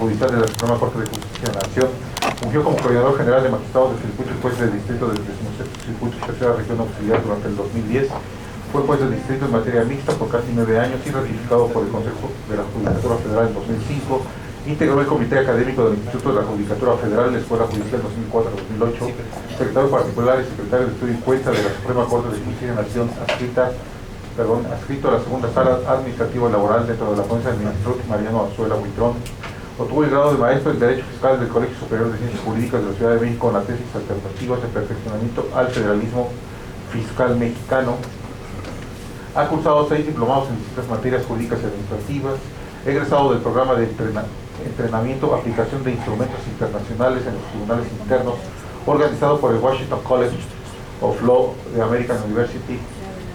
Judicial de la Suprema Corte de Justicia de la Nación. Fungió como Coordinador General de Magistrados del Circuito y Juez del Distrito del 16º Circuito y Tercera Región Auxiliar durante el 2010. Fue juez del distrito en materia mixta por casi 9 años y ratificado por el Consejo de la Judicatura Federal en 2005. Integró el Comité Académico del Instituto de la Judicatura Federal de la Escuela Judicial 2004-2008, secretario particular y secretario de Estudio y Cuenta de la Suprema Corte de Justicia de la Nación, adscrito a la segunda sala administrativa laboral dentro de la ponencia del ministro Mariano Azuela Buitrón. Obtuvo el grado de maestro en Derecho Fiscal del Colegio Superior de Ciencias Jurídicas de la Ciudad de México con la tesis Alternativas de Perfeccionamiento al Federalismo Fiscal Mexicano. Ha cursado 6 diplomados en distintas materias jurídicas y administrativas, egresado del programa de entrenamiento, aplicación de instrumentos internacionales en los tribunales internos, organizado por el Washington College of Law de American University,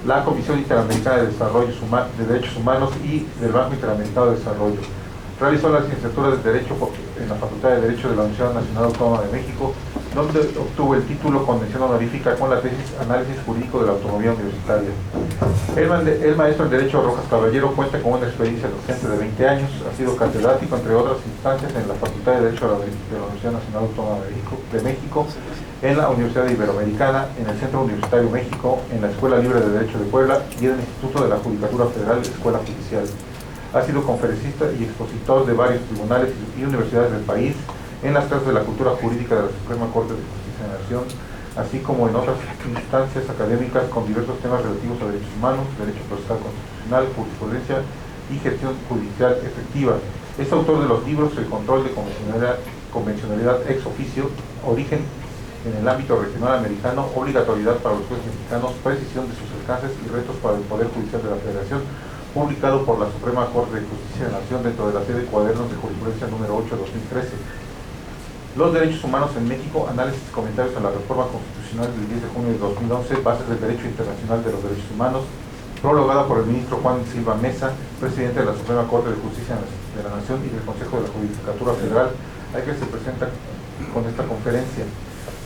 la Comisión Interamericana de Derechos Humanos y del Banco Interamericano de Desarrollo. Realizó la licenciatura de Derecho en la Facultad de Derecho de la Universidad Nacional Autónoma de México, donde obtuvo el título con mención honorífica con la tesis Análisis Jurídico de la Autonomía Universitaria. El maestro en Derecho Rojas Caballero cuenta con una experiencia docente de 20 años, ha sido catedrático, entre otras instancias, en la Facultad de Derecho de la Universidad Nacional Autónoma de México, en la Universidad Iberoamericana, en el Centro Universitario México, en la Escuela Libre de Derecho de Puebla y en el Instituto de la Judicatura Federal, Escuela Judicial. Ha sido conferencista y expositor de varios tribunales y universidades del país, en las clases de la cultura jurídica de la Suprema Corte de Justicia de la Nación, así como en otras instancias académicas con diversos temas relativos a derechos humanos, derecho procesal constitucional, jurisprudencia y gestión judicial efectiva. Es autor de los libros El control de convencionalidad ex oficio, Origen en el ámbito regional americano, Obligatoriedad para los jueces mexicanos, Precisión de sus alcances y retos para el Poder Judicial de la Federación, publicado por la Suprema Corte de Justicia de la Nación dentro de la serie Cuadernos de Jurisprudencia número 8-2013. Los derechos humanos en México, análisis y comentarios a la reforma constitucional del 10 de junio de 2011, bases del derecho internacional de los derechos humanos, prologada por el ministro Juan Silva Mesa, presidente de la Suprema Corte de Justicia de la Nación y del Consejo de la Judicatura Federal, al que se presenta con esta conferencia.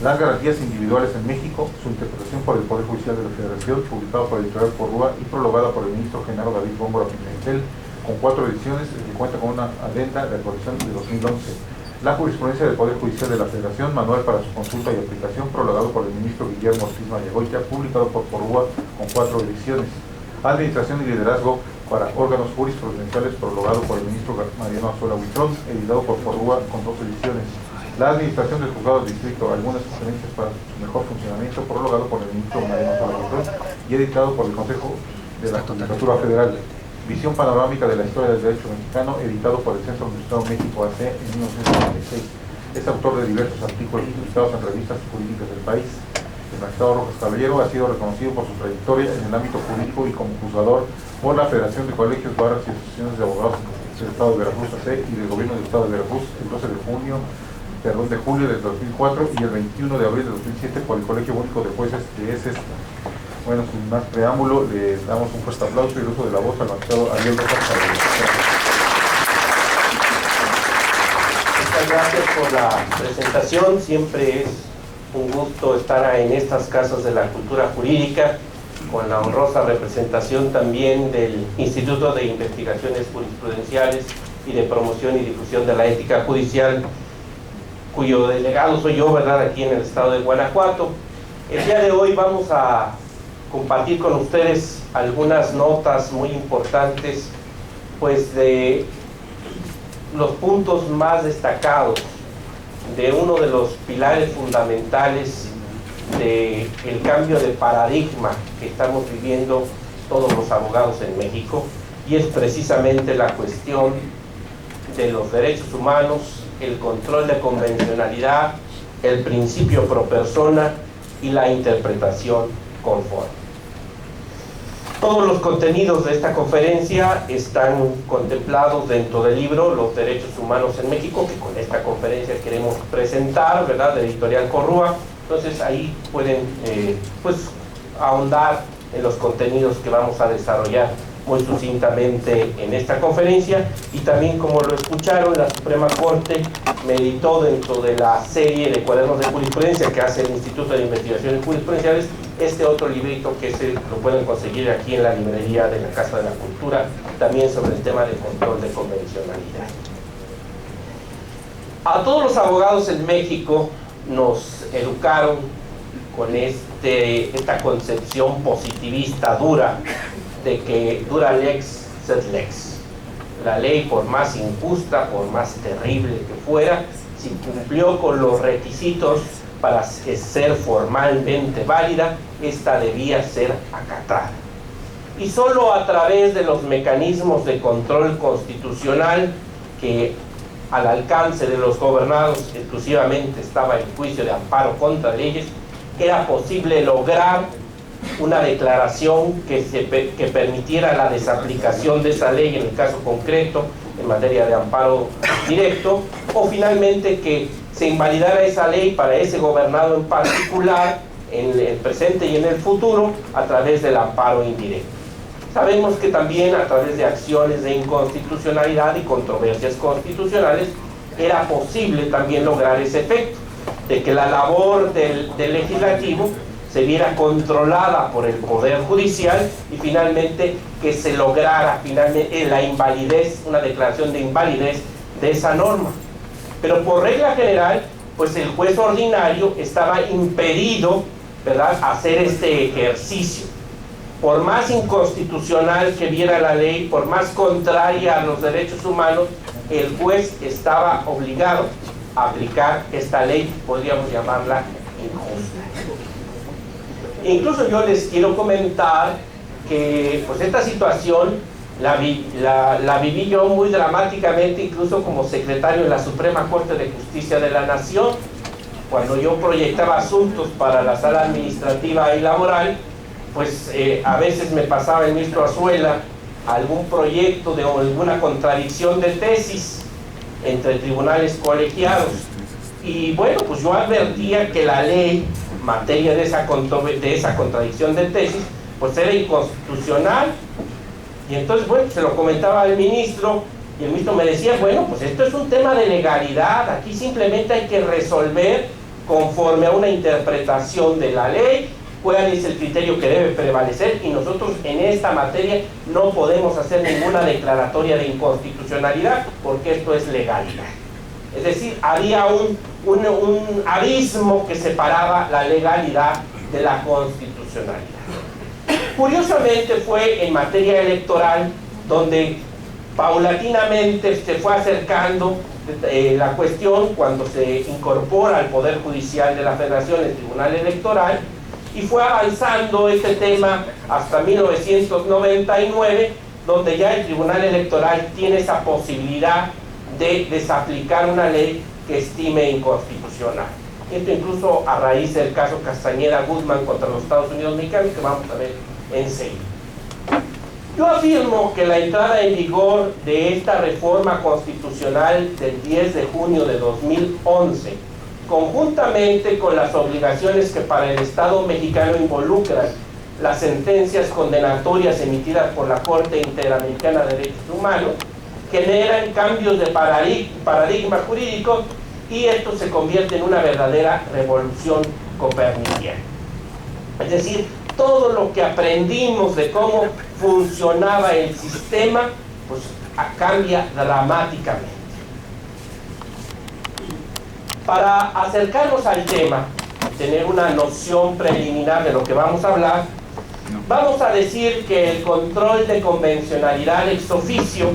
Las garantías individuales en México, su interpretación por el Poder Judicial de la Federación, publicado por Editorial Porrúa y prologada por el ministro Genaro David Góngora Pimentel, con 4 ediciones, que cuenta con una adenda de actualización de 2011. La jurisprudencia del Poder Judicial de la Federación, manual para su consulta y aplicación, prologado por el ministro Guillermo Ortiz Mayagoitia, publicado por Porrúa con 4 ediciones. Administración y liderazgo para órganos jurisprudenciales, prologado por el ministro Mariano Azuela Buitrón, editado por Porrúa con 2 ediciones. La administración del juzgado del distrito, algunas sugerencias para su mejor funcionamiento, prologado por el ministro Mariano Azuela Buitrón y editado por el Consejo de la Judicatura Federal. Visión panorámica de la historia del derecho mexicano, editado por el Centro Universitario México AC en 1996. Es autor de diversos artículos publicados en revistas jurídicas del país. El magistrado Rojas Caballero ha sido reconocido por su trayectoria en el ámbito jurídico y como juzgador por la Federación de Colegios, Barras y Asociaciones de Abogados del Estado de Veracruz AC y del Gobierno del Estado de Veracruz el 12 de julio del 2004 y el 21 de abril de 2007 por el Colegio Único de Jueces de esta. Bueno, sin más preámbulo, le damos un fuerte aplauso y el uso de la voz al magistrado Ariel Rojas Caballero. Muchas gracias por la presentación. Siempre es un gusto estar en estas casas de la cultura jurídica, con la honrosa representación también del Instituto de Investigaciones Jurisprudenciales y de Promoción y Difusión de la Ética Judicial, cuyo delegado soy yo, ¿verdad?, aquí en el estado de Guanajuato. El día de hoy vamos a compartir con ustedes algunas notas muy importantes, pues de los puntos más destacados de uno de los pilares fundamentales del cambio de paradigma que estamos viviendo todos los abogados en México, y es precisamente la cuestión de los derechos humanos, el control de convencionalidad, el principio pro persona y la interpretación conforme. Todos los contenidos de esta conferencia están contemplados dentro del libro Los Derechos Humanos en México, que con esta conferencia queremos presentar, ¿verdad?, de Editorial Porrúa. Entonces ahí pueden pues ahondar en los contenidos que vamos a desarrollar muy sucintamente en esta conferencia. Y también, como lo escucharon, la Suprema Corte meditó dentro de la serie de cuadernos de jurisprudencia que hace el Instituto de Investigaciones Jurisprudenciales este otro librito que lo pueden conseguir aquí en la librería de la Casa de la Cultura, también sobre el tema de control de convencionalidad. A todos los abogados en México nos educaron con esta concepción positivista dura de que dura lex sed lex. La ley, por más injusta, por más terrible que fuera, si cumplió con los requisitos para ser formalmente válida, esta debía ser acatada. Y solo a través de los mecanismos de control constitucional que al alcance de los gobernados exclusivamente estaba el juicio de amparo contra leyes, era posible lograr una declaración que permitiera la desaplicación de esa ley en el caso concreto en materia de amparo directo, o finalmente que se invalidara esa ley para ese gobernado en particular en el presente y en el futuro a través del amparo indirecto. Sabemos que también a través de acciones de inconstitucionalidad y controversias constitucionales era posible también lograr ese efecto, de que la labor del legislativo se viera controlada por el Poder Judicial y finalmente que se lograra finalmente la invalidez, una declaración de invalidez de esa norma. Pero por regla general, pues el juez ordinario estaba impedido, ¿verdad?, hacer este ejercicio. Por más inconstitucional que viera la ley, por más contraria a los derechos humanos, el juez estaba obligado a aplicar esta ley, podríamos llamarla injusta. Incluso yo les quiero comentar que pues esta situación la viví yo muy dramáticamente, incluso como secretario de la Suprema Corte de Justicia de la Nación, cuando yo proyectaba asuntos para la sala administrativa y laboral. Pues a veces me pasaba el ministro Azuela algún proyecto de alguna contradicción de tesis entre tribunales colegiados, y bueno, pues yo advertía que la ley en materia de esa contradicción de tesis pues era inconstitucional, y entonces bueno, se lo comentaba al ministro y el ministro me decía, bueno, pues esto es un tema de legalidad, aquí simplemente hay que resolver conforme a una interpretación de la ley cuál es el criterio que debe prevalecer, y nosotros en esta materia no podemos hacer ninguna declaratoria de inconstitucionalidad porque esto es legalidad. Es decir, había un abismo que separaba la legalidad de la constitucionalidad. Curiosamente fue en materia electoral donde paulatinamente se fue acercando la cuestión cuando se incorpora al Poder Judicial de la Federación el Tribunal Electoral, y fue avanzando este tema hasta 1999, donde ya el Tribunal Electoral tiene esa posibilidad de desaplicar una ley que estime inconstitucional. Esto incluso a raíz del caso Castañeda-Guzmán contra los Estados Unidos mexicanos, que vamos a ver enseguida. Yo afirmo que la entrada en vigor de esta reforma constitucional del 10 de junio de 2011, conjuntamente con las obligaciones que para el Estado mexicano involucran las sentencias condenatorias emitidas por la Corte Interamericana de Derechos Humanos, generan cambios de paradigma jurídico, y esto se convierte en una verdadera revolución copernicana. Es decir, todo lo que aprendimos de cómo funcionaba el sistema, pues cambia dramáticamente. Para acercarnos al tema, tener una noción preliminar de lo que vamos a hablar, vamos a decir que el control de convencionalidad ex oficio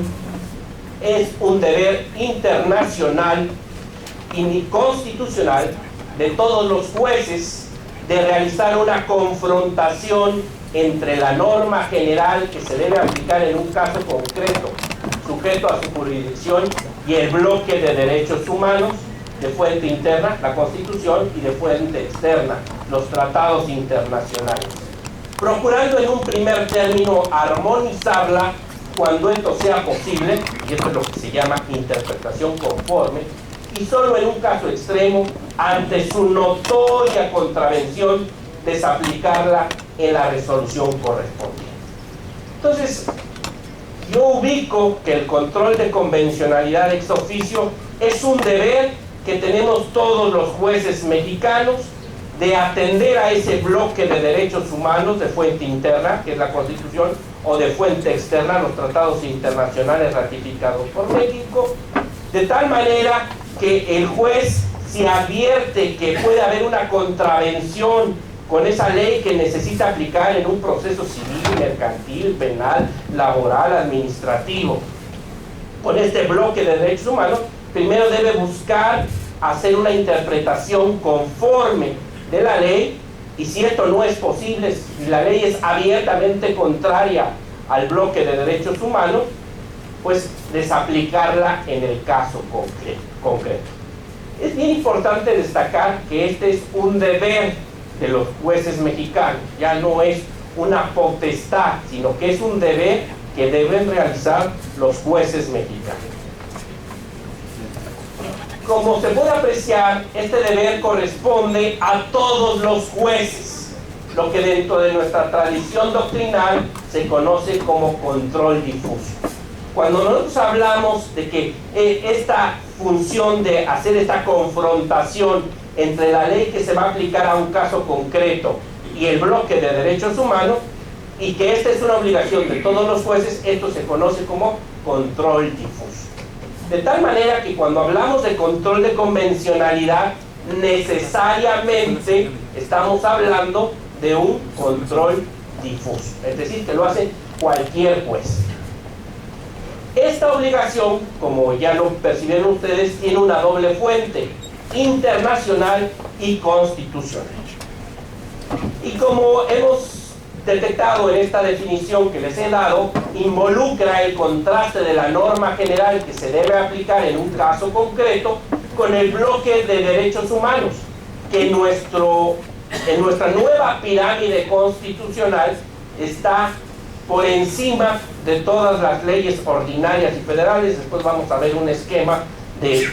es un deber internacional y constitucional de todos los jueces de realizar una confrontación entre la norma general que se debe aplicar en un caso concreto, sujeto a su jurisdicción, y el bloque de derechos humanos de fuente interna, la Constitución, y de fuente externa, los tratados internacionales, procurando en un primer término armonizarla cuando esto sea posible, y esto es lo que se llama interpretación conforme, y solo en un caso extremo, ante su notoria contravención, desaplicarla en la resolución correspondiente. Entonces, yo ubico que el control de convencionalidad ex oficio es un deber que tenemos todos los jueces mexicanos de atender a ese bloque de derechos humanos de fuente interna, que es la Constitución, o de fuente externa, los tratados internacionales ratificados por México, de tal manera que el juez, si advierte que puede haber una contravención con esa ley que necesita aplicar en un proceso civil, mercantil, penal, laboral, administrativo, con este bloque de derechos humanos, primero debe buscar hacer una interpretación conforme de la ley, y si esto no es posible, si la ley es abiertamente contraria al bloque de derechos humanos, pues desaplicarla en el caso concreto. Es bien importante destacar que este es un deber de los jueces mexicanos, ya no es una potestad, sino que es un deber que deben realizar los jueces mexicanos. Como se puede apreciar, este deber corresponde a todos los jueces, lo que dentro de nuestra tradición doctrinal se conoce como control difuso. Cuando nosotros hablamos de que esta función de hacer esta confrontación entre la ley que se va a aplicar a un caso concreto y el bloque de derechos humanos, y que esta es una obligación de todos los jueces, esto se conoce como control difuso. De tal manera que cuando hablamos de control de convencionalidad, necesariamente estamos hablando de un control difuso, es decir, que lo hace cualquier juez. Esta obligación, como ya lo percibieron ustedes, tiene una doble fuente, internacional y constitucional. Y como hemos detectado en esta definición que les he dado, involucra el contraste de la norma general que se debe aplicar en un caso concreto con el bloque de derechos humanos, que en nuestra nueva pirámide constitucional está por encima de todas las leyes ordinarias y federales. Después vamos a ver un esquema de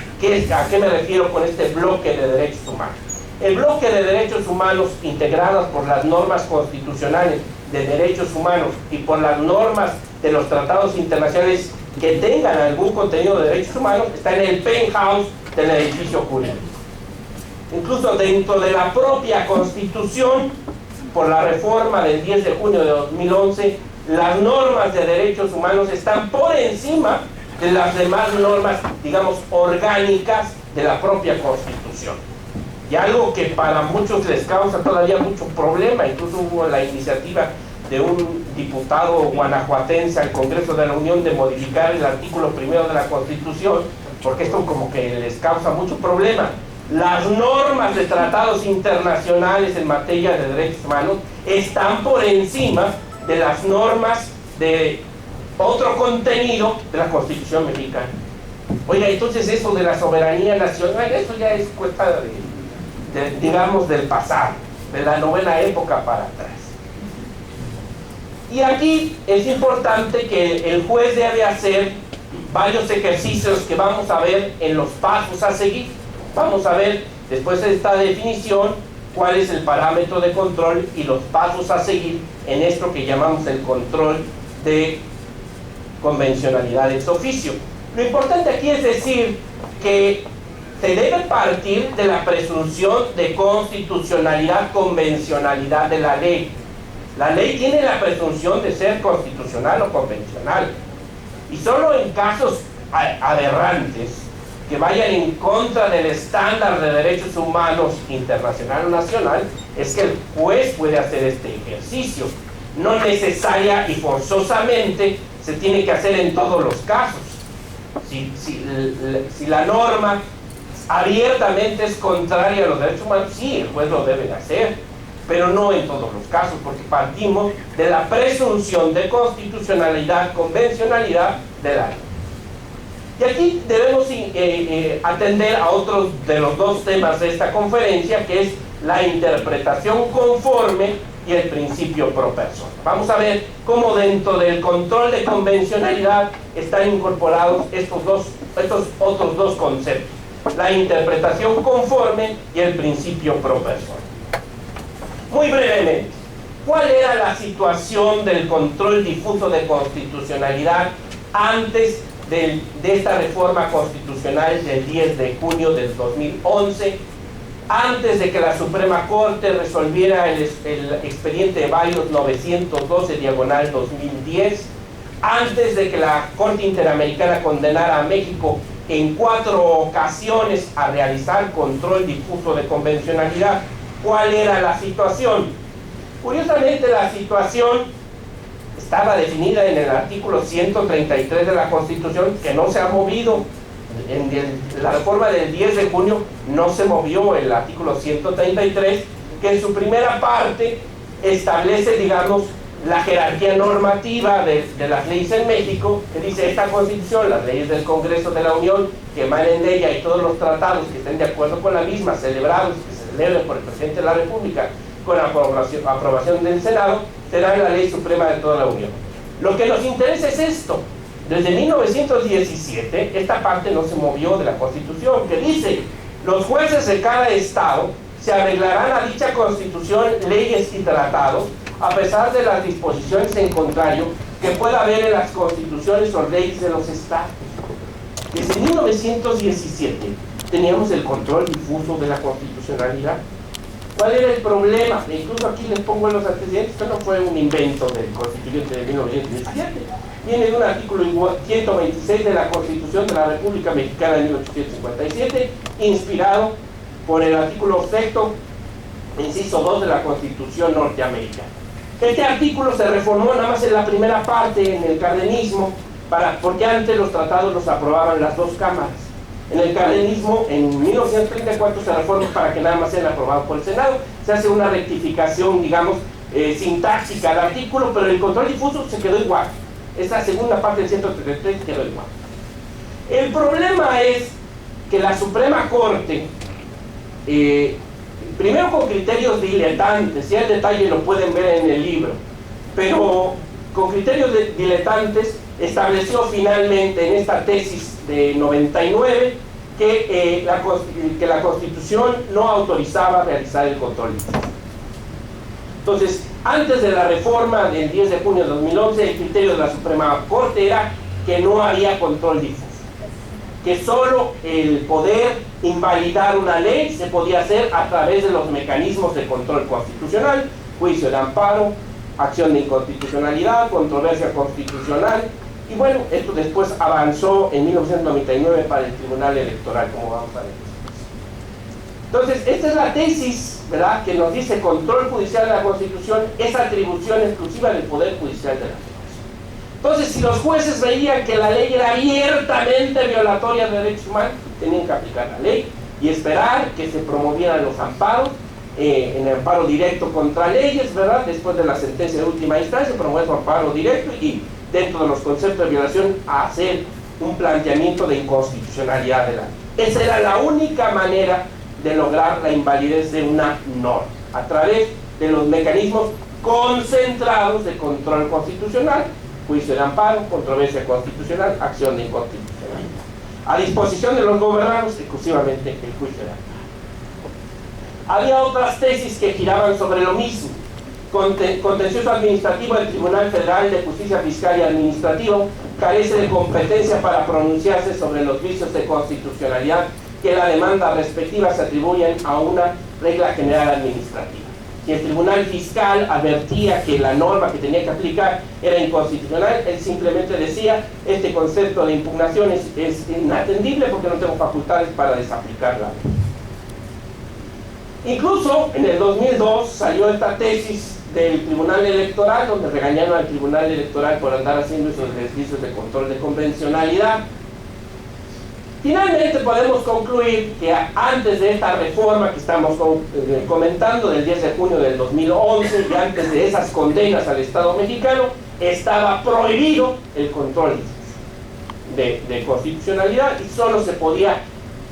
a qué me refiero con este bloque de derechos humanos. El bloque de derechos humanos, integrados por las normas constitucionales de derechos humanos y por las normas de los tratados internacionales que tengan algún contenido de derechos humanos, está en el penthouse del edificio jurídico. Incluso dentro de la propia Constitución, por la reforma del 10 de junio de 2011, las normas de derechos humanos están por encima de las demás normas, digamos, orgánicas de la propia Constitución. Y algo que para muchos les causa todavía mucho problema, incluso hubo la iniciativa de un diputado guanajuatense al Congreso de la Unión de modificar el artículo 1 de la Constitución, porque esto como que les causa mucho problema. Las normas de tratados internacionales en materia de derechos humanos están por encima de las normas de otro contenido de la Constitución mexicana. Oiga, entonces eso de la soberanía nacional, eso ya es cuesta digamos, del pasado, de la novena época para atrás. Y aquí es importante que el juez debe hacer varios ejercicios que vamos a ver en los pasos a seguir. Vamos a ver, después de esta definición, cuál es el parámetro de control y los pasos a seguir en esto que llamamos el control de convencionalidad ex officio. Lo importante aquí es decir que se debe partir de la presunción de constitucionalidad, convencionalidad de la ley. La ley tiene la presunción de ser constitucional o convencional, y solo en casos aberrantes que vayan en contra del estándar de derechos humanos internacional o nacional es que el juez puede hacer este ejercicio. No necesaria y forzosamente se tiene que hacer en todos los casos. Si la norma abiertamente es contraria a los derechos humanos, sí, el juez lo debe hacer, pero no en todos los casos, porque partimos de la presunción de constitucionalidad, convencionalidad de la ley. Y aquí debemos atender a otros de los dos temas de esta conferencia, que es la interpretación conforme y el principio pro persona. Vamos a ver cómo dentro del control de convencionalidad están incorporados estos otros dos conceptos: la interpretación conforme y el principio pro persona. Muy brevemente, ¿cuál era la situación del control difuso de constitucionalidad antes de esta reforma constitucional del 10 de junio del 2011, antes de que la Suprema Corte resolviera el expediente de Bayos 912/2010, antes de que la Corte Interamericana condenara a México en 4 ocasiones a realizar control difuso de convencionalidad. ¿Cuál era la situación? Curiosamente, la situación estaba definida en el artículo 133 de la Constitución, que no se ha movido. En la reforma del 10 de junio no se movió el artículo 133, que en su primera parte establece, digamos, la jerarquía normativa de las leyes en México, que dice: esta Constitución, las leyes del Congreso de la Unión que emanen de ella y todos los tratados que estén de acuerdo con la misma, celebrados, que se celebren por el Presidente de la República con aprobación del Senado, serán la ley suprema de toda la Unión. Lo que nos interesa es esto. Desde 1917, esta parte no se movió de la Constitución, que dice: los jueces de cada estado se arreglarán a dicha Constitución, leyes y tratados, a pesar de las disposiciones en contrario que pueda haber en las constituciones o leyes de los estados. Desde 1917 teníamos el control difuso de la constitucionalidad. ¿Cuál era el problema? Incluso aquí les pongo los antecedentes. Esto no fue un invento del constituyente de 1917. Viene de un artículo 126 de la Constitución de la República Mexicana de 1857, inspirado por el artículo 6º, inciso 2 de la Constitución norteamericana. Este artículo se reformó nada más en la primera parte, en el cardenismo, porque antes los tratados los aprobaban las dos cámaras. En el cardenismo, en 1934, se reforma para que nada más sean aprobados por el Senado. Se hace una rectificación, digamos, sintáctica del artículo, pero el control difuso se quedó igual. Esa segunda parte del 133 quedó igual. El problema es que la Suprema Corte, primero con criterios diletantes, y el detalle lo pueden ver en el libro, pero con criterios diletantes estableció finalmente en esta tesis de 99 que la Constitución no autorizaba realizar el control difuso. Entonces, antes de la reforma del 10 de junio de 2011, el criterio de la Suprema Corte era que no había control difuso, que solo el poder invalidar una ley se podía hacer a través de los mecanismos de control constitucional: juicio de amparo, acción de inconstitucionalidad, controversia constitucional. Y bueno, esto después avanzó en 1999 para el Tribunal Electoral, como vamos a ver. Entonces, esta es la tesis, ¿verdad?, que nos dice: control judicial de la Constitución es atribución exclusiva del Poder Judicial de la Federación. Entonces, si los jueces veían que la ley era abiertamente violatoria de derechos humanos, tenían que aplicar la ley y esperar que se promovieran los amparos, en el amparo directo contra leyes, ¿verdad? Después de la sentencia de última instancia, promover su amparo directo y, dentro de los conceptos de violación, hacer un planteamiento de inconstitucionalidad de la ley. Esa era la única manera de lograr la invalidez de una norma, a través de los mecanismos concentrados de control constitucional: juicio de amparo, controversia constitucional, acción de inconstitucionalidad. A disposición de los gobernados, exclusivamente el juicio de amparo. Había otras tesis que giraban sobre lo mismo. Contencioso administrativo del Tribunal Federal de Justicia Fiscal y Administrativo carece de competencia para pronunciarse sobre los vicios de constitucionalidad que la demanda respectiva se atribuyen a una regla general administrativa. Si el Tribunal Fiscal advertía que la norma que tenía que aplicar era inconstitucional, él simplemente decía: este concepto de impugnación es inatendible porque no tengo facultades para desaplicarla. Incluso en el 2002 salió esta tesis del Tribunal Electoral, donde regañaron al Tribunal Electoral por andar haciendo esos ejercicios de control de convencionalidad. Finalmente podemos concluir que antes de esta reforma que estamos comentando, del 10 de junio del 2011, y antes de esas condenas al Estado mexicano, estaba prohibido el control de constitucionalidad, y solo se podía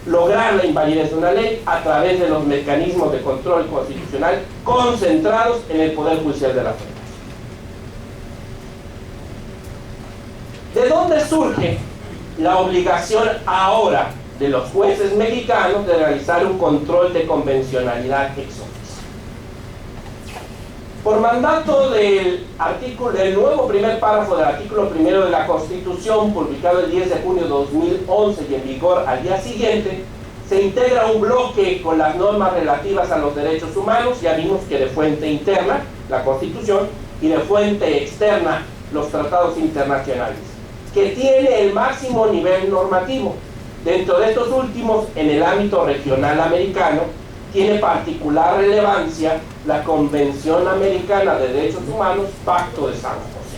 lograr la invalidez de una ley a través de los mecanismos de control constitucional concentrados en el Poder Judicial de la Federación. ¿De dónde surge la obligación ahora de los jueces mexicanos de realizar un control de convencionalidad ex officio? Por mandato del nuevo primer párrafo del artículo 1 de la Constitución, publicado el 10 de junio de 2011 y en vigor al día siguiente, se integra un bloque con las normas relativas a los derechos humanos. Ya vimos que de fuente interna, la Constitución, y de fuente externa, los tratados internacionales, que tiene el máximo nivel normativo. Dentro de estos últimos, en el ámbito regional americano, tiene particular relevancia la Convención Americana de Derechos Humanos, Pacto de San José.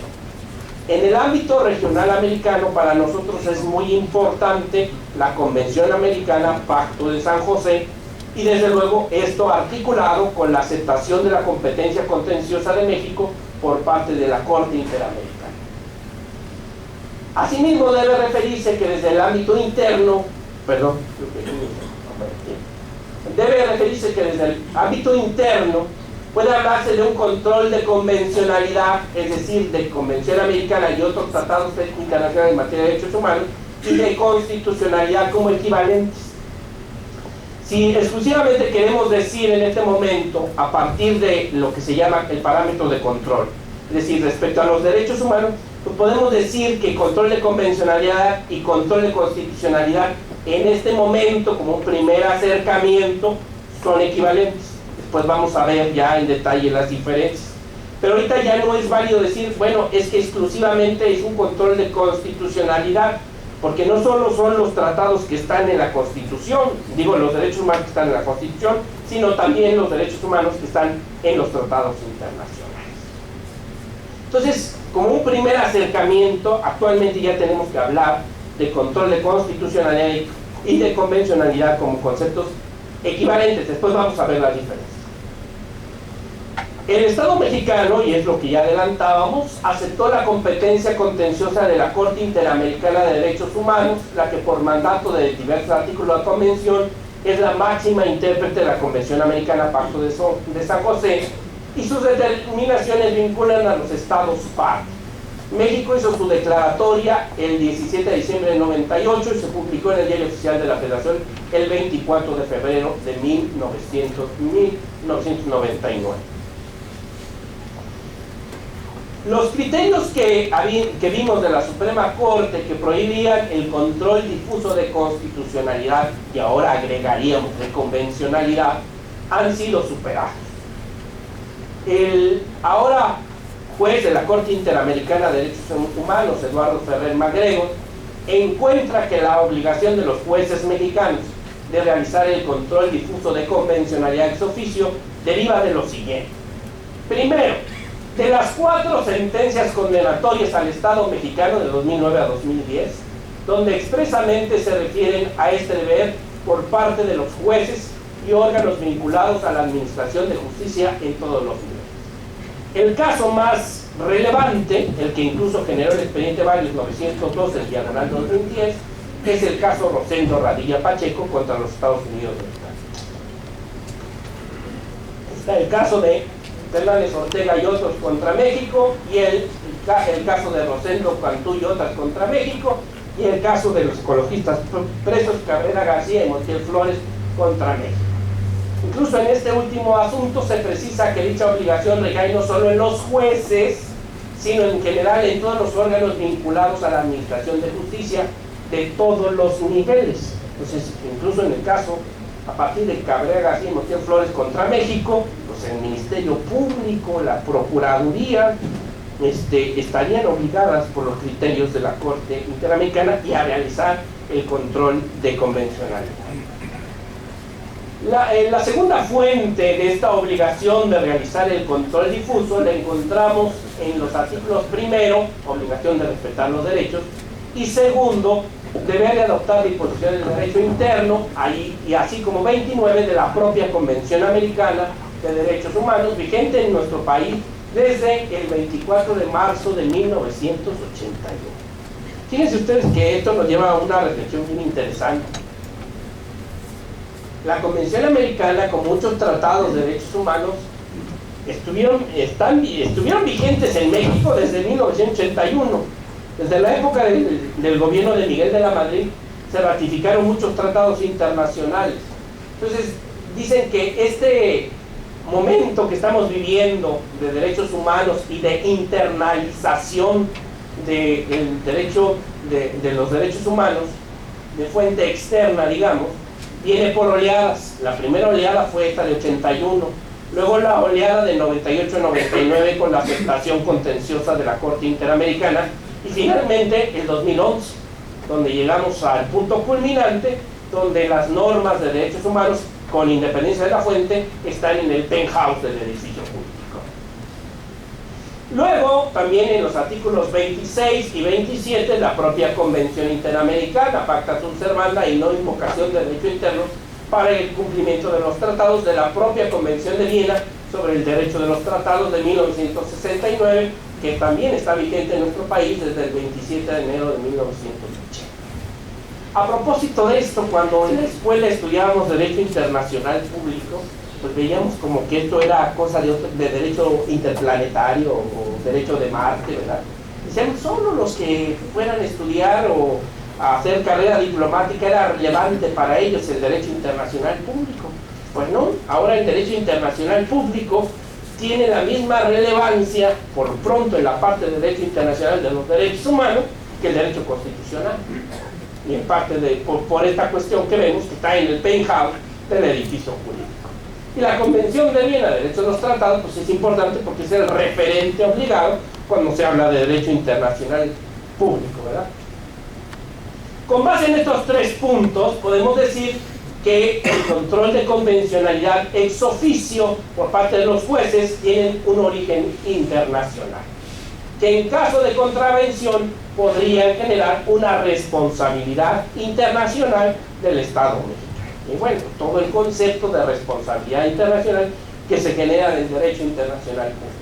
En el ámbito regional americano, para nosotros es muy importante la Convención Americana, Pacto de San José, y desde luego esto articulado con la aceptación de la competencia contenciosa de México por parte de la Corte Interamericana. Asimismo, debe referirse que desde el ámbito interno, debe referirse que desde el ámbito interno puede hablarse de un control de convencionalidad, es decir, de Convención Americana y otros tratados internacionales en materia de derechos humanos, y de constitucionalidad como equivalentes. Si exclusivamente queremos decir en este momento, a partir de lo que se llama el parámetro de control, es decir, respecto a los derechos humanos, pues podemos decir que control de convencionalidad y control de constitucionalidad en este momento, como un primer acercamiento, son equivalentes. Después vamos a ver ya en detalle las diferencias. Pero ahorita ya no es válido decir, bueno, es que exclusivamente es un control de constitucionalidad, porque no solo son los tratados que están en la Constitución, digo, los derechos humanos que están en la Constitución, sino también los derechos humanos que están en los tratados internacionales. Entonces, como un primer acercamiento, actualmente ya tenemos que hablar de control de constitucionalidad y de convencionalidad como conceptos equivalentes. Después vamos a ver las diferencias. El Estado mexicano, y es lo que ya adelantábamos, aceptó la competencia contenciosa de la Corte Interamericana de Derechos Humanos, la que por mandato de diversos artículos de la Convención es la máxima intérprete de la Convención Americana Pacto de San José, y sus determinaciones vinculan a los estados parte. México hizo su declaratoria el 17 de diciembre del 98 y se publicó en el Diario Oficial de la Federación el 24 de febrero de 1999. Los criterios que vimos de la Suprema Corte que prohibían el control difuso de constitucionalidad, y ahora agregaríamos de convencionalidad, han sido superados. El ahora juez de la Corte Interamericana de Derechos Humanos, Eduardo Ferrer Magregor, encuentra que la obligación de los jueces mexicanos de realizar el control difuso de convencionalidad ex oficio deriva de lo siguiente. Primero, de las 4 sentencias condenatorias al Estado mexicano de 2009 a 2010, donde expresamente se refieren a este deber por parte de los jueces y órganos vinculados a la administración de justicia en todos los niveles. El caso más relevante, el que incluso generó el expediente Varios 912/2010, es el caso Rosendo Radilla Pacheco contra los Estados Unidos mexicanos. Está el caso de Fernández Ortega y otros contra México, y el caso de Rosendo Cantú y otras contra México, y el caso de los ecologistas presos Cabrera García y Montiel Flores contra México. Incluso en este último asunto se precisa que dicha obligación recae no solo en los jueces, sino en general en todos los órganos vinculados a la administración de justicia de todos los niveles. Entonces, incluso en el caso, a partir de Cabrera García y Montiel Flores contra México, pues el Ministerio Público, la Procuraduría, estarían obligadas por los criterios de la Corte Interamericana y a realizar el control de convencionalidad. La segunda fuente de esta obligación de realizar el control difuso la encontramos en los artículos primero, obligación de respetar los derechos, y segundo, deber de adoptar disposiciones de derecho interno, y así como 29 de la propia Convención Americana de Derechos Humanos, vigente en nuestro país desde el 24 de marzo de 1981. Fíjense ustedes que esto nos lleva a una reflexión bien interesante. La Convención Americana, con muchos tratados de derechos humanos, estuvieron vigentes en México desde 1981. Desde la época del gobierno de Miguel de la Madrid se ratificaron muchos tratados internacionales. Entonces, dicen que este momento que estamos viviendo de derechos humanos y de internalización del derecho de los derechos humanos, de fuente externa, digamos, viene por oleadas. La primera oleada fue esta de 81, luego la oleada de 98-99 con la aceptación contenciosa de la Corte Interamericana, y finalmente el 2011. donde llegamos al punto culminante, donde las normas de derechos humanos, con independencia de la fuente, están en el penthouse del edificio público. Luego, también en los artículos 26 y 27, la propia Convención Interamericana, Pacta Sunt Servanda y no invocación de derecho interno para el cumplimiento de los tratados de la propia Convención de Viena sobre el derecho de los tratados de 1969, que también está vigente en nuestro país desde el 27 de enero de 1980. A propósito de esto, cuando en la escuela estudiábamos Derecho Internacional Público, pues veíamos como que esto era cosa de derecho interplanetario o derecho de Marte, ¿verdad? Decíamos, solo los que fueran a estudiar o a hacer carrera diplomática era relevante para ellos el derecho internacional público. Pues no, ahora el derecho internacional público tiene la misma relevancia, por pronto, en la parte de derecho internacional de los derechos humanos, que el derecho constitucional. Y en parte por esta cuestión que vemos que está en el penthouse del edificio jurídico. Y la Convención de Viena de Derecho de los Tratados pues es importante porque es el referente obligado cuando se habla de derecho internacional público, ¿verdad? Con base en estos tres puntos podemos decir que el control de convencionalidad ex oficio por parte de los jueces tienen un origen internacional, que en caso de contravención podrían generar una responsabilidad internacional del Estado mexicano. Y bueno, todo el concepto de responsabilidad internacional que se genera en el derecho internacional público.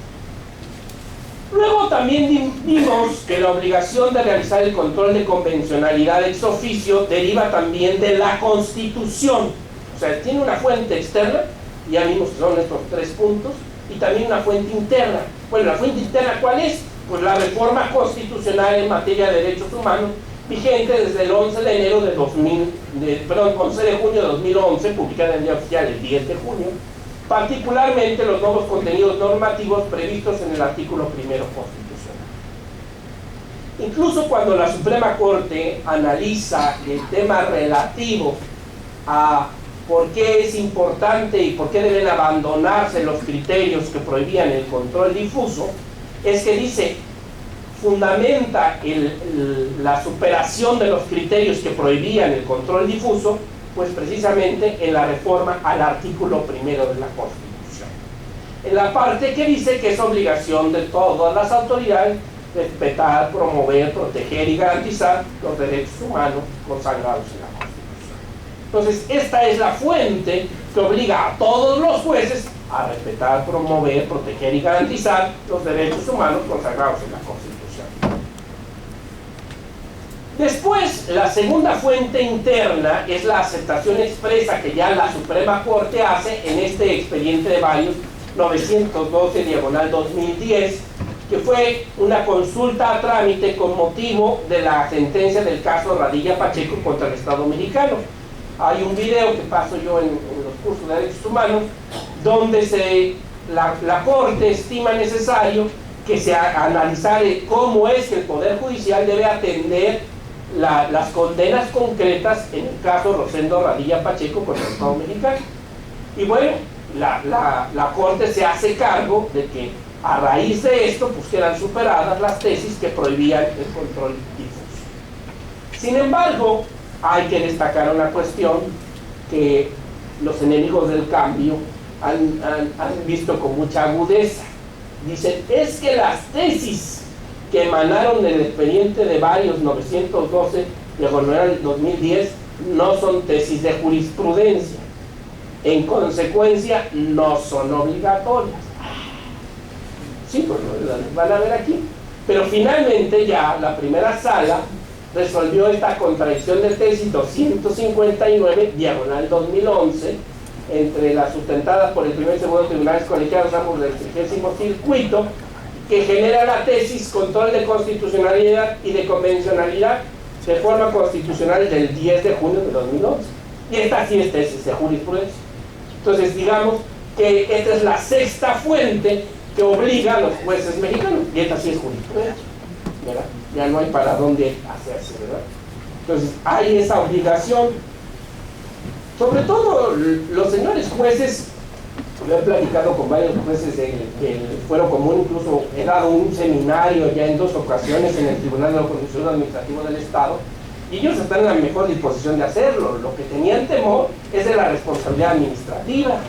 Luego también vimos que la obligación de realizar el control de convencionalidad ex oficio deriva también de la Constitución. O sea, tiene una fuente externa, ya vimos que son estos tres puntos, y también una fuente interna. Bueno, la fuente interna, ¿cuál es? Pues la reforma constitucional en materia de derechos humanos, vigente desde el 11 de enero de 11 de junio de 2011, publicada en el Día Oficial el 10 de junio, particularmente los nuevos contenidos normativos previstos en el artículo primero constitucional. Incluso cuando la Suprema Corte analiza el tema relativo a por qué es importante y por qué deben abandonarse los criterios que prohibían el control difuso, es que dice, fundamenta la superación de los criterios que prohibían el control difuso, pues precisamente en la reforma al artículo primero de la Constitución, en la parte que dice que es obligación de todas las autoridades respetar, promover, proteger y garantizar los derechos humanos consagrados en la Constitución. Entonces, esta es la fuente que obliga a todos los jueces a respetar, promover, proteger y garantizar los derechos humanos consagrados en la Constitución. Después, la segunda fuente interna es la aceptación expresa que ya la Suprema Corte hace en este expediente de varios 912/2010, que fue una consulta a trámite con motivo de la sentencia del caso Radilla Pacheco contra el Estado mexicano. Hay un video que paso yo en los cursos de derechos humanos, donde la Corte estima necesario que se analizare cómo es que el Poder Judicial debe atender las condenas concretas en el caso Rosendo Radilla Pacheco contra el Estado mexicano. Y bueno, la Corte se hace cargo de que a raíz de esto pues quedan superadas las tesis que prohibían el control difuso. Sin embargo, hay que destacar una cuestión que los enemigos del cambio han visto con mucha agudeza. Dicen, es que las tesis que emanaron del expediente de varios 912 del 2010 no son tesis de jurisprudencia, en consecuencia no son obligatorias. Sí, pues van a ver aquí, pero finalmente ya la primera sala resolvió esta contradicción de tesis 259/2011 entre las sustentadas por el primer y segundo tribunales colegiados ambos del 30º circuito, que genera la tesis control de constitucionalidad y de convencionalidad de forma constitucional del 10 de junio de 2011. Y esta sí es tesis de jurisprudencia. Entonces digamos que esta es la sexta fuente que obliga a los jueces mexicanos, y esta sí es jurisprudencia, ¿verdad? Ya no hay para dónde hacerse, ¿verdad? Entonces hay esa obligación. Sobre todo los señores jueces, yo he platicado con varios jueces del Fuero Común, incluso he dado un seminario ya en 2 ocasiones en el Tribunal de lo Contencioso Administrativo del Estado, y ellos están en la mejor disposición de hacerlo. Lo que tenían temor es de la responsabilidad administrativa.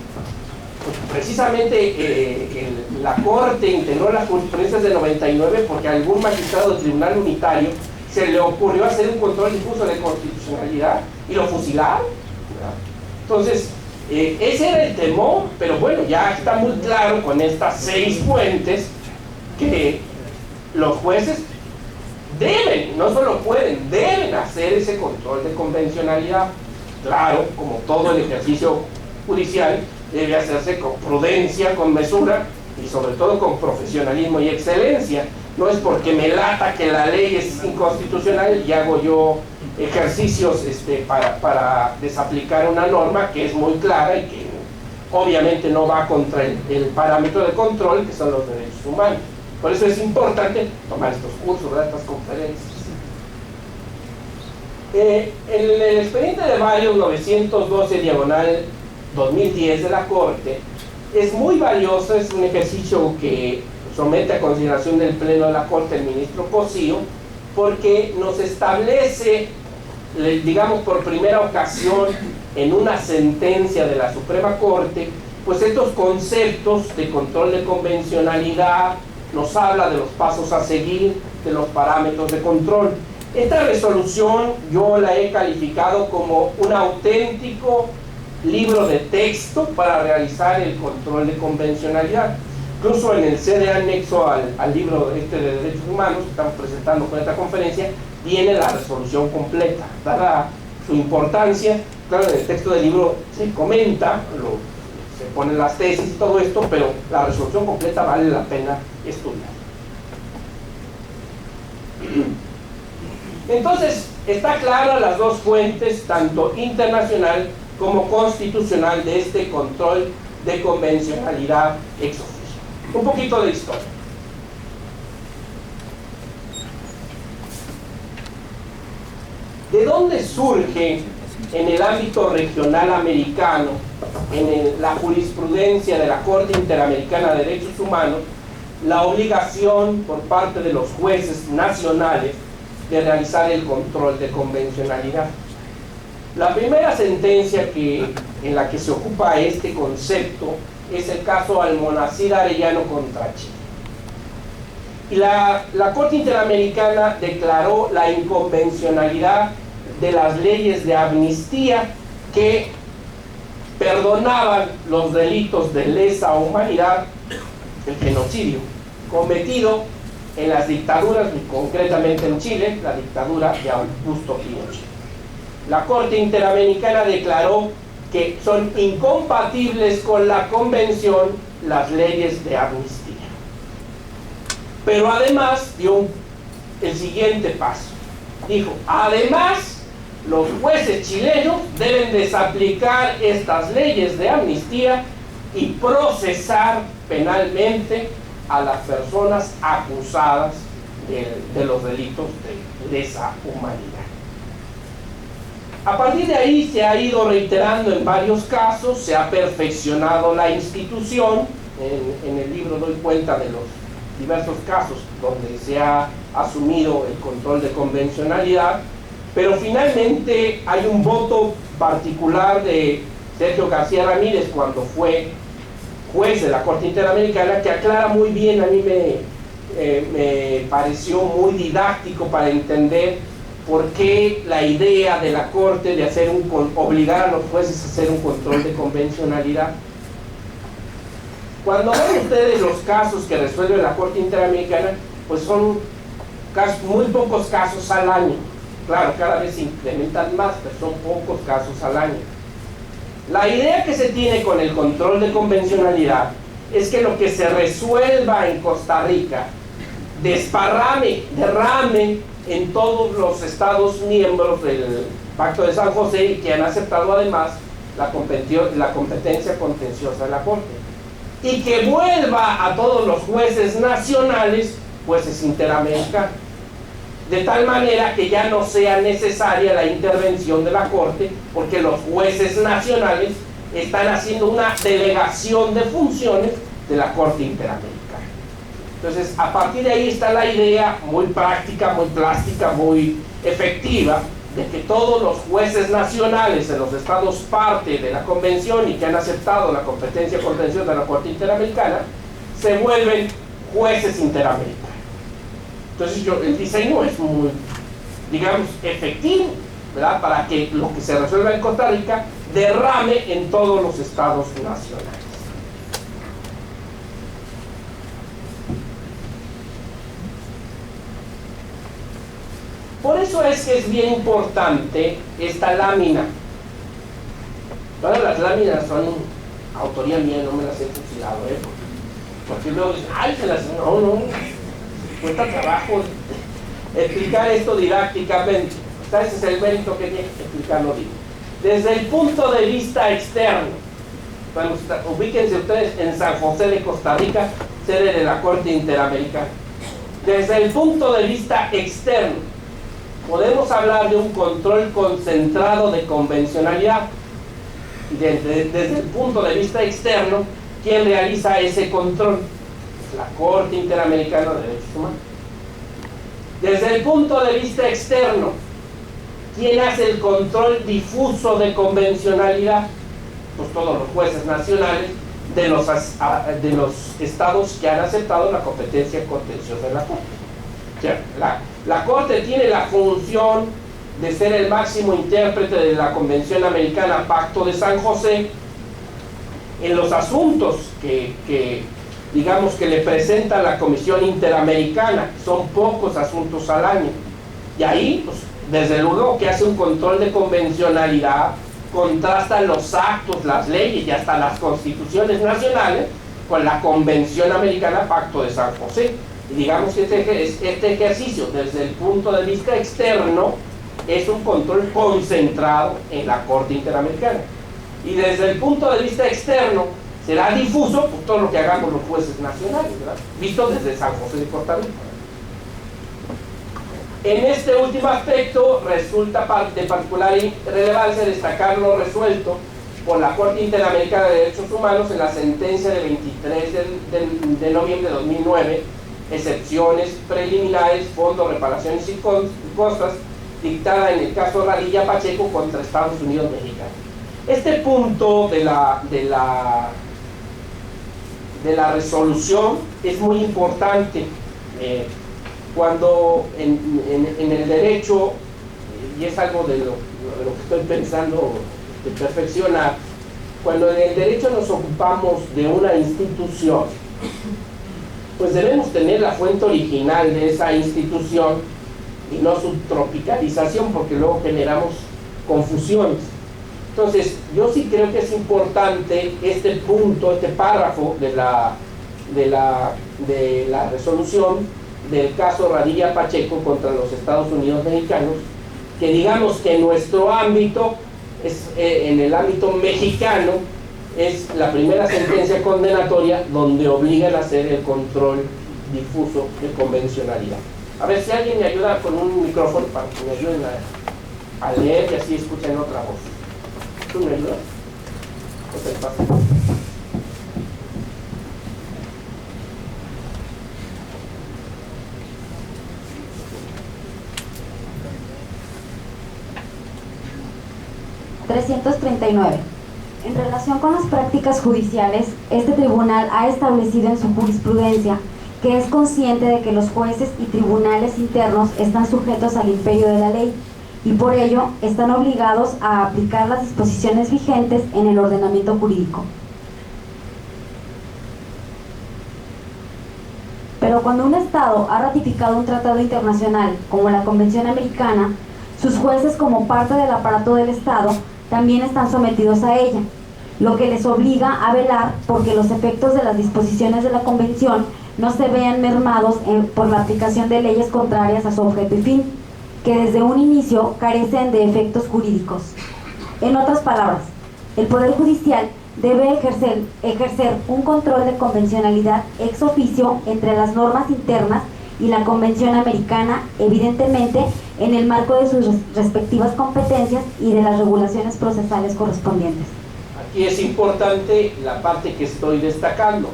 Precisamente la Corte integró las jurisprudencias del 99 porque a algún magistrado del Tribunal Unitario se le ocurrió hacer un control difuso de constitucionalidad y lo fusilaron, ¿verdad? Entonces, ese era el temor, pero bueno, ya está muy claro con estas 6 fuentes que los jueces deben, no solo pueden, deben hacer ese control de convencionalidad. Claro, como todo el ejercicio judicial, debe hacerse con prudencia, con mesura y sobre todo con profesionalismo y excelencia. No es porque me lata que la ley es inconstitucional y hago yo ejercicios para desaplicar una norma que es muy clara y que obviamente no va contra el parámetro de control, que son los derechos humanos. Por eso es importante tomar estos cursos, ¿verdad? Estas conferencias. En el expediente de Varios 912/2010 de la Corte es muy valioso, es un ejercicio que somete a consideración del Pleno de la Corte el ministro Cosío, porque nos establece, digamos por primera ocasión en una sentencia de la Suprema Corte, pues estos conceptos de control de convencionalidad, nos habla de los pasos a seguir, de los parámetros de control. Esta resolución yo la he calificado como un auténtico libro de texto para realizar el control de convencionalidad. Incluso en el CD anexo al libro de Derechos Humanos que estamos presentando con esta conferencia, viene la resolución completa. Dada su importancia, claro, en el texto del libro se comenta, se ponen las tesis y todo esto, pero la resolución completa vale la pena estudiar. Entonces, está claro las dos fuentes, tanto internacional como constitucional, de este control de convencionalidad ex oficio. Un poquito de historia. ¿De dónde surge en el ámbito regional americano, en la jurisprudencia de la Corte Interamericana de Derechos Humanos, la obligación por parte de los jueces nacionales de realizar el control de convencionalidad? La primera sentencia en la que se ocupa este concepto es el caso Almonacid Arellano contra Chile. Y la Corte Interamericana declaró la inconvencionalidad de las leyes de amnistía que perdonaban los delitos de lesa humanidad, el genocidio cometido en las dictaduras, y concretamente en Chile, la dictadura de Augusto Pinochet. La Corte Interamericana declaró que son incompatibles con la Convención las leyes de amnistía. Pero además dio el siguiente paso. Dijo, además, los jueces chilenos deben desaplicar estas leyes de amnistía y procesar penalmente a las personas acusadas de los delitos de lesa humanidad. A partir de ahí se ha ido reiterando en varios casos, se ha perfeccionado la institución. En el libro doy cuenta de los diversos casos donde se ha asumido el control de convencionalidad, pero finalmente hay un voto particular de Sergio García Ramírez cuando fue juez de la Corte Interamericana, que aclara muy bien, a mí me pareció muy didáctico para entender por qué la idea de la Corte de obligar a los jueces a hacer un control de convencionalidad. Cuando ven ustedes los casos que resuelve la Corte Interamericana, pues son muy pocos casos al año. Claro, cada vez se incrementan más, pero son pocos casos al año. La idea que se tiene con el control de convencionalidad es que lo que se resuelva en Costa Rica derrame en todos los estados miembros del Pacto de San José y que han aceptado además la competencia contenciosa de la Corte, y que vuelva a todos los jueces nacionales, jueces interamericanos, de tal manera que ya no sea necesaria la intervención de la Corte, porque los jueces nacionales están haciendo una delegación de funciones de la Corte Interamericana. Entonces, a partir de ahí está la idea muy práctica, muy plástica, muy efectiva de que todos los jueces nacionales de los estados parte de la convención y que han aceptado la competencia contenciosa de la Corte Interamericana se vuelven jueces interamericanos. Entonces el diseño es muy, digamos, efectivo, ¿verdad?, para que lo que se resuelva en Costa Rica derrame en todos los estados nacionales. Por eso es que es bien importante esta lámina. Todas las láminas son autoría mía, no me las he fusilado, porque luego dicen, ay, se las... No, cuesta trabajo explicar esto didácticamente. Ese es el mérito que tiene que explicarlo bien. Desde el punto de vista externo, ubíquense ustedes en San José de Costa Rica, sede de la Corte Interamericana. Desde el punto de vista externo, podemos hablar de un control concentrado de convencionalidad. Desde el punto de vista externo, ¿quién realiza ese control? La Corte Interamericana de Derechos Humanos. Desde el punto de vista externo, ¿quién hace el control difuso de convencionalidad? Pues todos los jueces nacionales de los estados que han aceptado la competencia contenciosa de la Corte. O sea, la Corte tiene la función de ser el máximo intérprete de la Convención Americana Pacto de San José en los asuntos que digamos que le presenta la Comisión Interamericana. Son pocos asuntos al año, y ahí pues desde luego que hace un control de convencionalidad, contrasta los actos, las leyes y hasta las constituciones nacionales con la Convención Americana Pacto de San José. Y digamos que este ejercicio desde el punto de vista externo es un control concentrado en la Corte Interamericana, y desde el punto de vista externo será difuso por todo lo que hagamos los jueces nacionales, ¿verdad?, visto desde San José de Costa Rica. En este último aspecto resulta de particular relevancia destacar lo resuelto por la Corte Interamericana de Derechos Humanos en la sentencia de 23 de noviembre de 2009, excepciones preliminares, fondos, reparaciones y costas, dictada en el caso Radilla Pacheco contra Estados Unidos Mexicano. Este punto de la resolución es muy importante. Cuando en el derecho, y es algo de lo que estoy pensando de perfeccionar, cuando en el derecho nos ocupamos de una institución, pues debemos tener la fuente original de esa institución y no su tropicalización, porque luego generamos confusiones. Entonces, yo sí creo que es importante este punto, este párrafo de la resolución del caso Radilla Pacheco contra los Estados Unidos Mexicanos, que digamos que en nuestro ámbito, en el ámbito mexicano, es la primera sentencia condenatoria donde obligan a hacer el control difuso de convencionalidad. A ver si alguien me ayuda con un micrófono para que me ayuden a leer y así escuchen otra voz. ¿Tú me ayudas? ¿Qué te pasa? En relación con las prácticas judiciales, este tribunal ha establecido en su jurisprudencia que es consciente de que los jueces y tribunales internos están sujetos al imperio de la ley y por ello están obligados a aplicar las disposiciones vigentes en el ordenamiento jurídico. Pero cuando un Estado ha ratificado un tratado internacional como la Convención Americana, sus jueces, como parte del aparato del Estado, también están sometidos a ella, lo que les obliga a velar porque los efectos de las disposiciones de la Convención no se vean mermados por la aplicación de leyes contrarias a su objeto y fin, que desde un inicio carecen de efectos jurídicos. En otras palabras, el Poder Judicial debe ejercer un control de convencionalidad ex oficio entre las normas internas y la Convención Americana, evidentemente en el marco de sus respectivas competencias y de las regulaciones procesales correspondientes. Aquí es importante la parte que estoy destacando.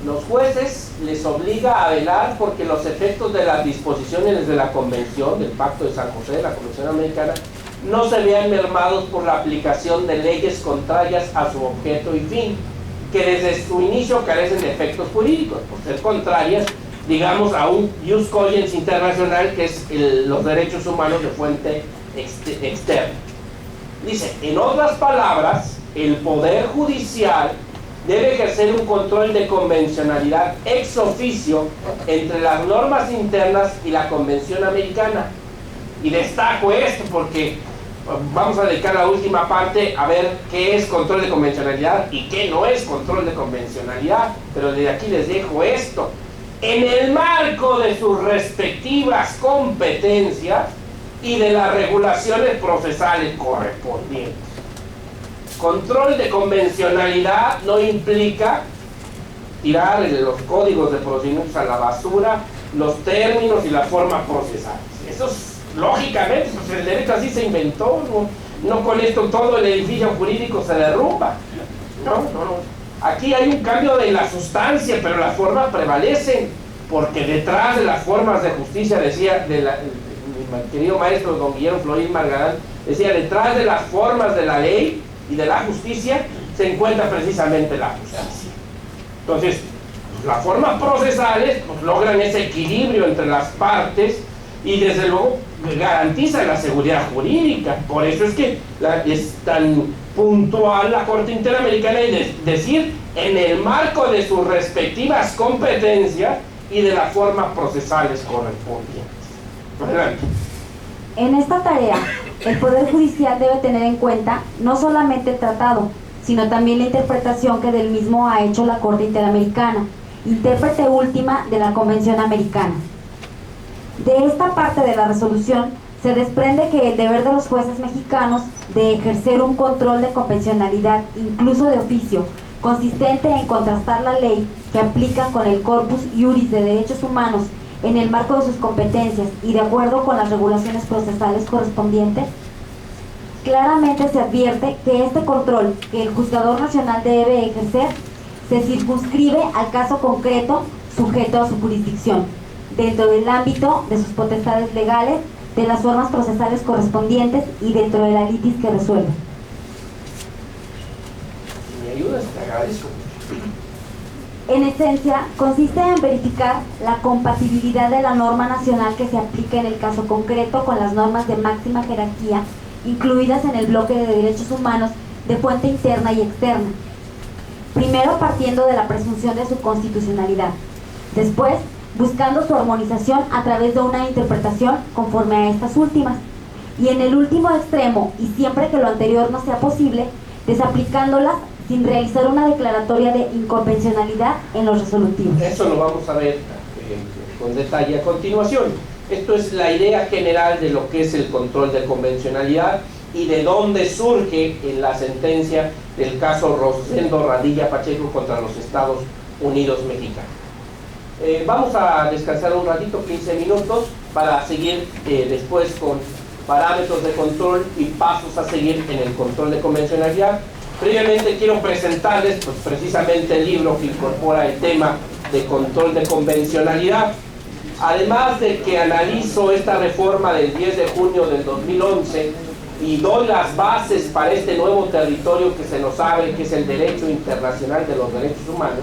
Los jueces les obliga a velar porque los efectos de las disposiciones de la Convención, del Pacto de San José, de la Convención Americana, no se vean mermados por la aplicación de leyes contrarias a su objeto y fin, que desde su inicio carecen de efectos jurídicos, por ser contrarias, digamos, a un jus cogens internacional, que es los derechos humanos de fuente externa. Dice, en otras palabras, el Poder Judicial debe ejercer un control de convencionalidad ex oficio entre las normas internas y la Convención Americana. Y destaco esto porque vamos a dedicar la última parte a ver qué es control de convencionalidad y qué no es control de convencionalidad, pero desde aquí les dejo esto. En el marco de sus respectivas competencias y de las regulaciones procesales correspondientes. Control de convencionalidad no implica tirar los códigos de procedimientos a la basura, los términos y las formas procesales. Eso es, lógicamente, pues el derecho así se inventó, no con esto todo el edificio jurídico se derrumba. No. Aquí hay un cambio de la sustancia, pero las formas prevalecen, porque detrás de las formas de justicia, decía mi querido maestro don Guillermo Florín Margarán, decía, detrás de las formas de la ley y de la justicia se encuentra precisamente la justicia. Entonces, las formas procesales pues, logran ese equilibrio entre las partes y desde luego garantizan la seguridad jurídica. Por eso es que es tan puntual la Corte Interamericana y decir en el marco de sus respectivas competencias y de las formas procesales correspondientes. Adelante. En esta tarea, el Poder Judicial debe tener en cuenta no solamente el tratado, sino también la interpretación que del mismo ha hecho la Corte Interamericana, intérprete última de la Convención Americana. De esta parte de la resolución se desprende que el deber de los jueces mexicanos de ejercer un control de convencionalidad, incluso de oficio, consistente en contrastar la ley que aplican con el corpus iuris de derechos humanos en el marco de sus competencias y de acuerdo con las regulaciones procesales correspondientes, claramente se advierte que este control que el Juzgador Nacional debe ejercer se circunscribe al caso concreto sujeto a su jurisdicción, dentro del ámbito de sus potestades legales, de las formas procesales correspondientes y dentro de la litis que resuelve. Si me ayudas, te agradezco. En esencia, consiste en verificar la compatibilidad de la norma nacional que se aplica en el caso concreto con las normas de máxima jerarquía incluidas en el bloque de derechos humanos de fuente interna y externa. Primero partiendo de la presunción de su constitucionalidad, después buscando su armonización a través de una interpretación conforme a estas últimas, y en el último extremo, y siempre que lo anterior no sea posible, desaplicándolas sin realizar una declaratoria de inconvencionalidad en los resolutivos. Eso lo vamos a ver con detalle a continuación. Esto es la idea general de lo que es el control de convencionalidad y de dónde surge en la sentencia del caso Rosendo Radilla Pacheco contra los Estados Unidos mexicanos. Vamos a descansar un ratito, 15 minutos, para seguir después con parámetros de control y pasos a seguir en el control de convencionalidad. Previamente quiero presentarles pues, precisamente el libro que incorpora el tema de control de convencionalidad. Además de que analizo esta reforma del 10 de junio del 2011 y doy las bases para este nuevo territorio que se nos abre, que es el derecho internacional de los derechos humanos,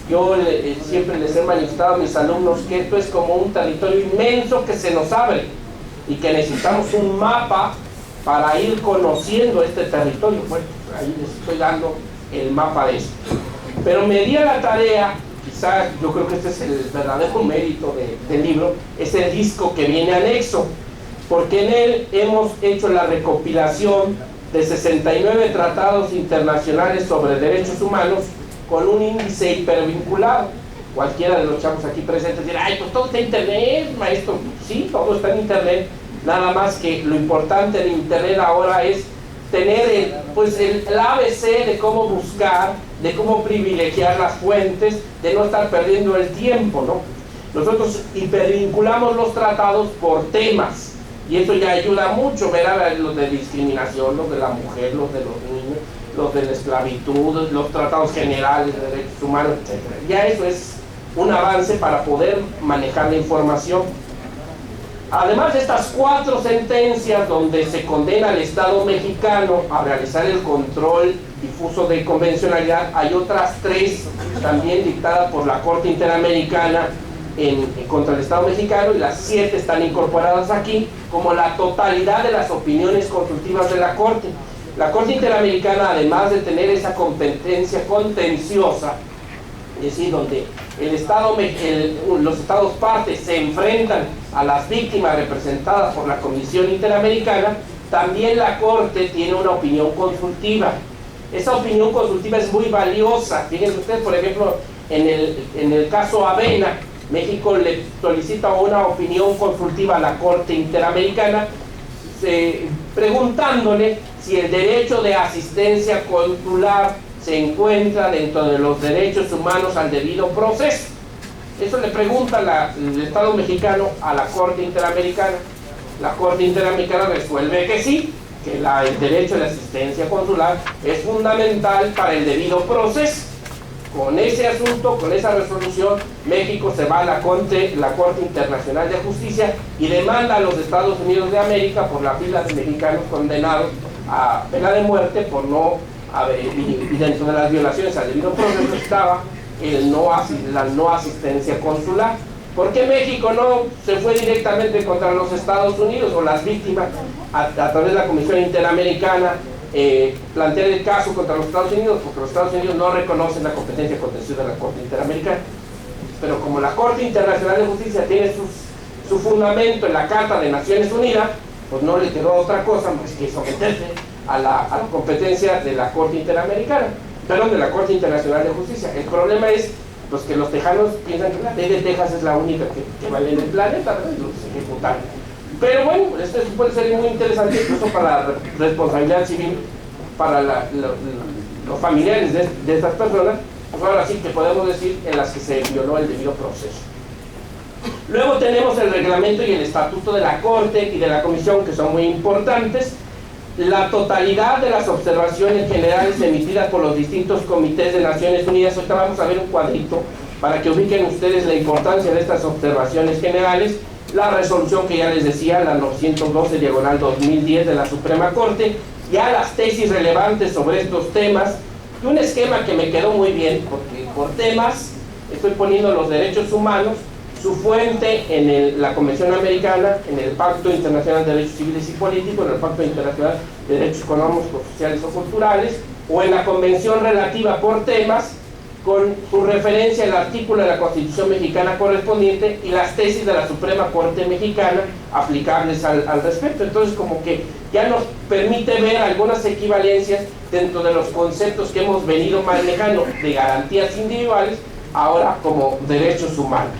yo siempre les he manifestado a mis alumnos que esto es como un territorio inmenso que se nos abre y que necesitamos un mapa para ir conociendo este territorio. Bueno, ahí les estoy dando el mapa de esto. Pero me di a la tarea, quizás yo creo que este es el verdadero mérito del libro, es el disco que viene anexo, porque en él hemos hecho la recopilación de 69 tratados internacionales sobre derechos humanos con un índice hipervinculado. Cualquiera de los chavos aquí presentes dirá, ay, pues todo está en internet, maestro. Sí, todo está en internet, nada más que lo importante de internet ahora es tener el ABC de cómo buscar, de cómo privilegiar las fuentes, de no estar perdiendo el tiempo, ¿no? Nosotros hipervinculamos los tratados por temas, y eso ya ayuda mucho, ver a los de discriminación, los de la mujer, los de los niños, los de la esclavitud, los tratados generales de derechos humanos, etc. Ya eso es un avance para poder manejar la información. Además de estas 4 sentencias donde se condena al Estado mexicano a realizar el control difuso de convencionalidad, hay otras 3 también dictadas por la Corte Interamericana contra el Estado mexicano, y las 7 están incorporadas aquí como la totalidad de las opiniones consultivas de la Corte. La Corte Interamericana, además de tener esa competencia contenciosa, es decir, donde los estados partes se enfrentan a las víctimas representadas por la Comisión Interamericana, también la Corte tiene una opinión consultiva. Esa opinión consultiva es muy valiosa. Fíjense ustedes, por ejemplo, en el caso Avena, México le solicita una opinión consultiva a la Corte Interamericana, preguntándole si el derecho de asistencia consular se encuentra dentro de los derechos humanos al debido proceso. Eso le pregunta el Estado mexicano a la Corte Interamericana. La Corte Interamericana resuelve que sí, que el derecho de asistencia consular es fundamental para el debido proceso. Con ese asunto, con esa resolución, México se va a la Corte Internacional de Justicia y demanda a los Estados Unidos de América por la fila de mexicanos condenados a pena de muerte por y dentro de las violaciones al debido proceso estaba la no asistencia consular. ¿Por qué México no se fue directamente contra los Estados Unidos o las víctimas a través de la Comisión Interamericana plantear el caso contra los Estados Unidos? Porque los Estados Unidos no reconocen la competencia contenciosa de la Corte Interamericana. Pero como la Corte Internacional de Justicia tiene su fundamento en la Carta de Naciones Unidas, pues no le quedó otra cosa más que someterse a la competencia de la Corte Interamericana, perdón, de la Corte Internacional de Justicia. El problema es pues, que los tejanos piensan que la ley de Texas es la única que vale en el planeta, ¿verdad? Y los ejecutan. Pero bueno, esto puede ser muy interesante incluso para la responsabilidad civil, para los familiares de estas personas, pues ahora sí que podemos decir en las que se violó el debido proceso. Luego tenemos el reglamento y el estatuto de la Corte y de la Comisión, que son muy importantes. La totalidad de las observaciones generales emitidas por los distintos comités de Naciones Unidas. Ahorita vamos a ver un cuadrito para que ubiquen ustedes la importancia de estas observaciones generales. La resolución que ya les decía, la 912/2010 de la Suprema Corte, ya las tesis relevantes sobre estos temas, y un esquema que me quedó muy bien, porque por temas estoy poniendo los derechos humanos, su fuente en la Convención Americana, en el Pacto Internacional de Derechos Civiles y Políticos, en el Pacto Internacional de Derechos Económicos, Sociales o Culturales, o en la Convención relativa por temas, con su referencia al artículo de la Constitución Mexicana correspondiente y las tesis de la Suprema Corte Mexicana aplicables al respecto. Entonces, como que ya nos permite ver algunas equivalencias dentro de los conceptos que hemos venido manejando de garantías individuales, ahora como derechos humanos.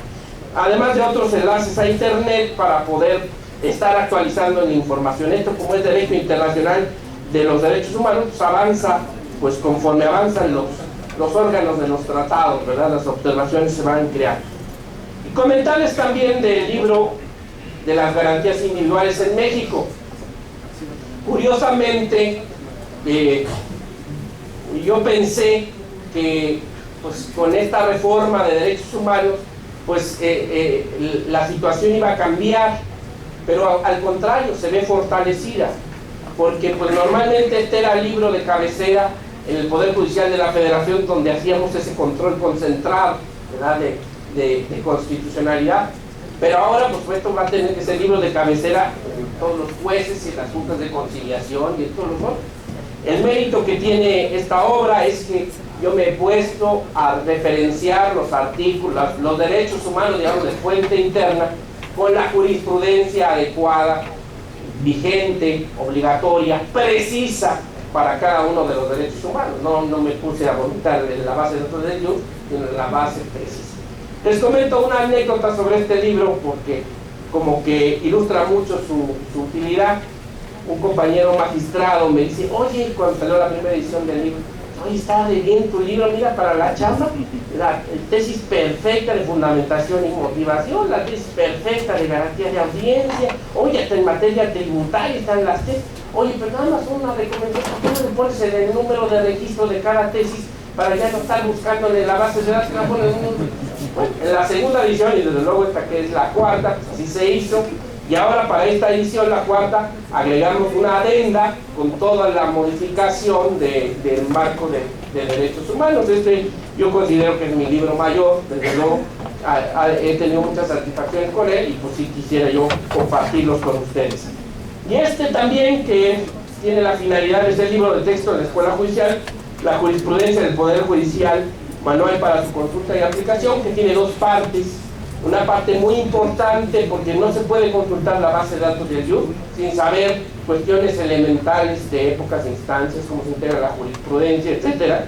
Además de otros enlaces a internet para poder estar actualizando la información. Esto, como es derecho internacional de los derechos humanos, pues avanza, pues conforme avanzan los órganos de los tratados, ¿verdad? Las observaciones se van creando. Y comentarles también del libro de las garantías individuales en México. Curiosamente, yo pensé que pues, con esta reforma de derechos humanos pues la situación iba a cambiar, pero al contrario, se ve fortalecida, porque pues normalmente este era el libro de cabecera en el Poder Judicial de la Federación, donde hacíamos ese control concentrado, ¿verdad? de constitucionalidad, pero ahora pues esto va a tener que ser libro de cabecera en todos los jueces y en las juntas de conciliación y en todos los otros. El mérito que tiene esta obra es que yo me he puesto a referenciar los artículos, los derechos humanos, digamos, de fuente interna, con la jurisprudencia adecuada, vigente, obligatoria, precisa para cada uno de los derechos humanos. No me puse a voluntad en la base de otros derechos, sino en la base precisa. Les comento una anécdota sobre este libro, porque como que ilustra mucho su utilidad. Un compañero magistrado me dice, oye, cuando salió la primera edición del libro, oye, está de bien tu libro, mira, para la chamba, la tesis perfecta de fundamentación y motivación, la tesis perfecta de garantía de audiencia, oye, hasta en materia tributaria están las tesis. oye, pero nada más una recomendación, ¿por qué no le pones en el número de registro de cada tesis para ya no estar buscando en la base de datos? Bueno, en la segunda edición, y desde luego esta que es la cuarta, pues así se hizo. Y ahora para esta edición, la cuarta, agregamos una adenda con toda la modificación del marco de derechos humanos. Yo considero que es mi libro mayor, desde luego he tenido muchas satisfacciones con él y pues sí quisiera yo compartirlos con ustedes. Y también, que tiene la finalidad de ser libro de texto de la Escuela Judicial, la jurisprudencia del Poder Judicial, manual para su consulta y aplicación, que tiene dos partes. Una parte muy importante, porque no se puede consultar la base de datos del IUS sin saber cuestiones elementales de épocas e instancias, cómo se integra la jurisprudencia, etc.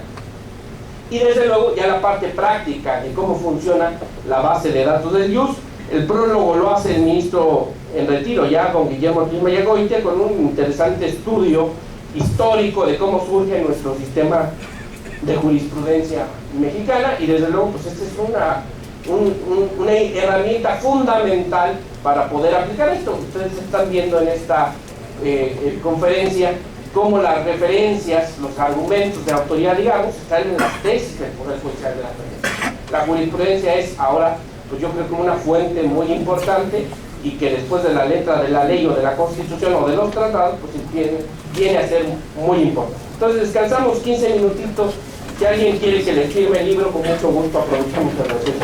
Y desde luego ya la parte práctica de cómo funciona la base de datos del IUS. El prólogo lo hace el ministro en retiro, ya con Guillermo Ortiz Mayagoitia, con un interesante estudio histórico de cómo surge nuestro sistema de jurisprudencia mexicana, y desde luego pues esta es una herramienta fundamental para poder aplicar esto. Ustedes están viendo en esta conferencia cómo las referencias, los argumentos de autoridad, digamos, están en las tesis del Poder Judicial de la República. La jurisprudencia es ahora, pues yo creo que una fuente muy importante, y que después de la letra de la ley o de la Constitución o de los tratados, pues viene a ser muy importante. Entonces descansamos 15 minutitos. Si alguien quiere que le firme el libro, con mucho gusto aprovechamos la sesión.